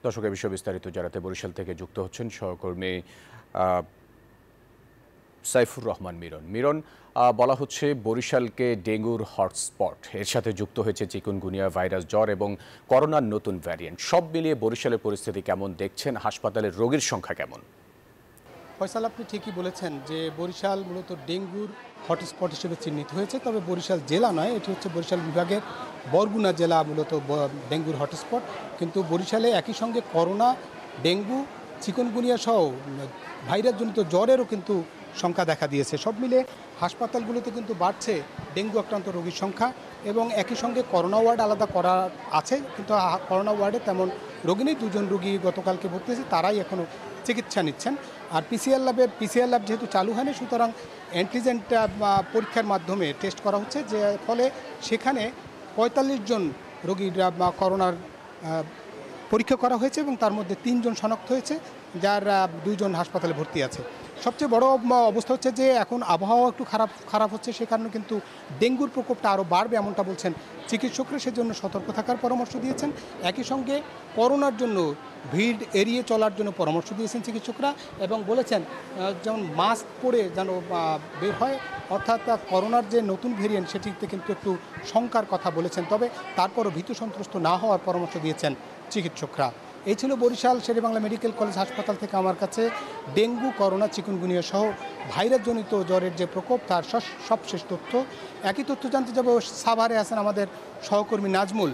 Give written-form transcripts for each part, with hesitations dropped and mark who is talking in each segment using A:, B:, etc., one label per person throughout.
A: দর্শকের বিষয়ে বিস্তারিত জানাতে বরিশাল থেকে যুক্ত হচ্ছেন সহকর্মী সাইফুর রহমান মিরন। মিরন, বলা হচ্ছে বরিশালকে ডেঙ্গুর হটস্পট, এর সাথে যুক্ত হয়েছে চিকুনগুনিয়া ভাইরাস, জ্বর এবং করোনার নতুন ভ্যারিয়েন্ট। সব মিলিয়ে বরিশালের পরিস্থিতি কেমন দেখছেন? হাসপাতালের রোগীর সংখ্যা কেমন?
B: ফয়সাল, আপনি ঠিকই বলেছেন যে বরিশাল মূলত ডেঙ্গুর হটস্পট হিসেবে চিহ্নিত হয়েছে। তবে বরিশাল জেলা নয়, এটি হচ্ছে বরিশাল বিভাগের বরগুনা জেলা মূলত ডেঙ্গুর হটস্পট। কিন্তু বরিশালে একই সঙ্গে করোনা, ডেঙ্গু, চিকুনগুনিয়া সহ ভাইরাসজনিত জ্বরেরও কিন্তু সংখ্যা দেখা দিয়েছে। সব মিলে হাসপাতালগুলোতে কিন্তু বাড়ছে ডেঙ্গু আক্রান্ত রোগীর সংখ্যা এবং একই সঙ্গে করোনা ওয়ার্ড আলাদা করা আছে, কিন্তু করোনা ওয়ার্ডে তেমন রোগী নেই। 2 জন রোগী গতকালকে ভর্তি হয়েছে, তারাই এখনও চিকিৎসা নিচ্ছেন। আর পিসিআর ল্যাব যেহেতু চালু হয়নি, সুতরাং অ্যান্টিজেনটা পরীক্ষার মাধ্যমে টেস্ট করা হচ্ছে, যে ফলে সেখানে 45 জন রোগীর করোনার পরীক্ষা করা হয়েছে এবং তার মধ্যে 3 জন শনাক্ত হয়েছে, যার 2 জন হাসপাতালে ভর্তি আছে। সবচেয়ে বড় অবস্থা হচ্ছে যে এখন আবহাওয়া একটু খারাপ হচ্ছে, সে কারণে কিন্তু ডেঙ্গুর প্রকোপটা আরও বাড়বে এমনটা বলছেন চিকিৎসকরা। সেজন্য সতর্ক থাকার পরামর্শ দিয়েছেন। একই সঙ্গে করোনার জন্য ভিড় এড়িয়ে চলার জন্য পরামর্শ দিয়েছেন চিকিৎসকরা এবং বলেছেন যেমন মাস্ক পরে যেন বের হয়, অর্থাৎ করোনার যে নতুন ভেরিয়েন্ট সেটিতে কিন্তু একটু শঙ্কার কথা বলেছেন। তবে তারপরও ভীত সন্ত্রস্ত না হওয়ার পরামর্শ দিয়েছেন চিকিৎসকরা। এই ছিল বরিশাল শেরেবাংলা মেডিকেল কলেজ হাসপাতাল থেকে আমার কাছে ডেঙ্গু, করোনা, চিকুনগুনিয়া সহ ভাইরাসজনিত জ্বরের যে প্রকোপ তার সবশেষ তথ্য। একই তথ্য জানতে যাব, সাভারে আছেন আমাদের সহকর্মী নাজমুল।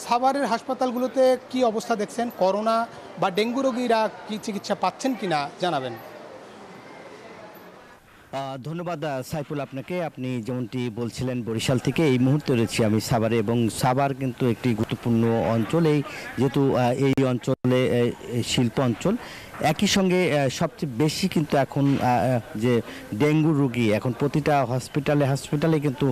B: সাভারের হাসপাতালগুলোতে কি অবস্থা দেখছেন? করোনা বা ডেঙ্গু রোগীরা কি চিকিৎসা পাচ্ছেন কিনা জানাবেন।
C: ধন্যবাদ সাইফুল আপনাকে। আপনি যেমনটি বলছিলেন, বরিশাল থেকে এই মুহূর্তে রয়েছি আমি সাভারে, এবং সাভার কিন্তু একটি গুরুত্বপূর্ণ অঞ্চল। যেহেতু এই অঞ্চলে শিল্প অঞ্চল, একই সঙ্গে সবচেয়ে বেশি কিন্তু এখন যে ডেঙ্গু রোগী, এখন প্রতিটা হসপিটালে কিন্তু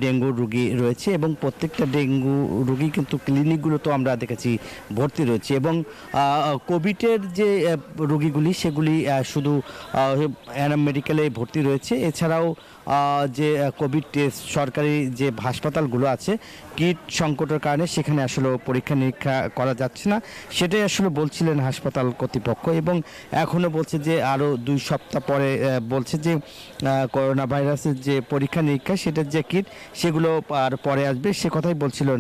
C: ডেঙ্গু রোগী রয়েছে এবং প্রত্যেকটা ডেঙ্গু রোগী কিন্তু ক্লিনিকগুলোতেও আমরা দেখেছি ভর্তি রয়েছে। এবং কোভিডের যে রোগীগুলি সেগুলি শুধু এনাম মেডিকেলে ভর্তি রয়েছে। এছাড়াও যে কোভিড টেস্ট সরকারি যে হাসপাতালগুলো আছে, কিট সংকটের কারণে সেখানে আসলে পরীক্ষা নিরীক্ষা করা যাচ্ছে না, সেটাই আসলে বলছিলেন হাসপাতাল কর্তৃপক্ষ। এবং এখনও বলছে যে আরও 2 সপ্তাহ পরে বলছে যে করোনা ভাইরাসের যে পরীক্ষা নিরীক্ষা সেটার যে কিট সেগুলো আর পরে আসবে, সে কথাই বলছিলেন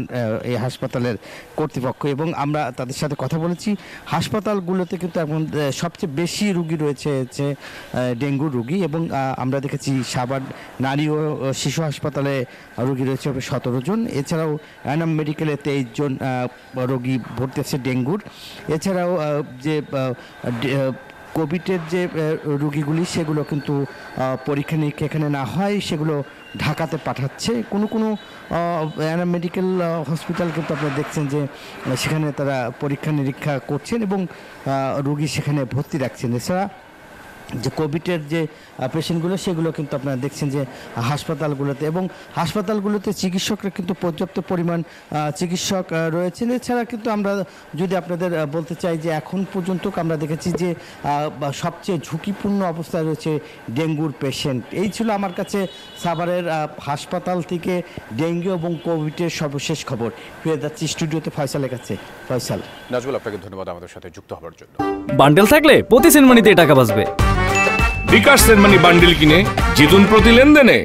C: এই হাসপাতালের কর্তৃপক্ষ। এবং আমরা তাদের সাথে কথা বলেছি। হাসপাতালগুলোতে কিন্তু এখন সবচেয়ে বেশি রুগী রয়েছে হচ্ছে ডেঙ্গু রুগী, এবং আমরা দেখেছি সাভার নারী ও শিশু হাসপাতালে রোগী রয়েছে 17 জন। এছাড়াও এনাম মেডিকেলে 23 জন রোগী ভর্তি আছে ডেঙ্গুর। এছাড়াও যে কোভিডের যে রোগীগুলি সেগুলো কিন্তু পরীক্ষা নিরীক্ষা এখানে না হয়, সেগুলো ঢাকাতে পাঠাচ্ছে। কোনো এনাম মেডিকেল হসপিটাল কিন্তু আপনারা দেখছেন যে সেখানে তারা পরীক্ষা নিরীক্ষা করছেন এবং রোগী সেখানে ভর্তি রাখছেন। এছাড়া যে কোভিডের যে পেশেন্টগুলো সেগুলো কিন্তু আপনারা দেখছেন যে হাসপাতালগুলোতে চিকিৎসকরা কিন্তু পর্যাপ্ত পরিমাণ চিকিৎসক রয়েছেন। এছাড়া কিন্তু আমরা যদি আপনাদের বলতে চাই যে এখন পর্যন্ত আমরা দেখেছি যে সবচেয়ে ঝুঁকিপূর্ণ অবস্থায় রয়েছে ডেঙ্গুর পেশেন্ট। এই ছিল আমার কাছে সাভারের হাসপাতাল থেকে ডেঙ্গু এবং কোভিডের সর্বশেষ খবর। ফিরে যাচ্ছি স্টুডিওতে ফয়সালের কাছে। ফয়সাল।
A: নাজমুল, আপনাকে ধন্যবাদ আমাদের সাথে যুক্ত হওয়ার জন্য।
D: বান্ডেল থাকলে প্রতি সেনমানিতে টাকা বাঁচবে।
E: বিকাশ সেনমানি বান্ডেল কিনে জিতুন প্রতি লেনদেনে।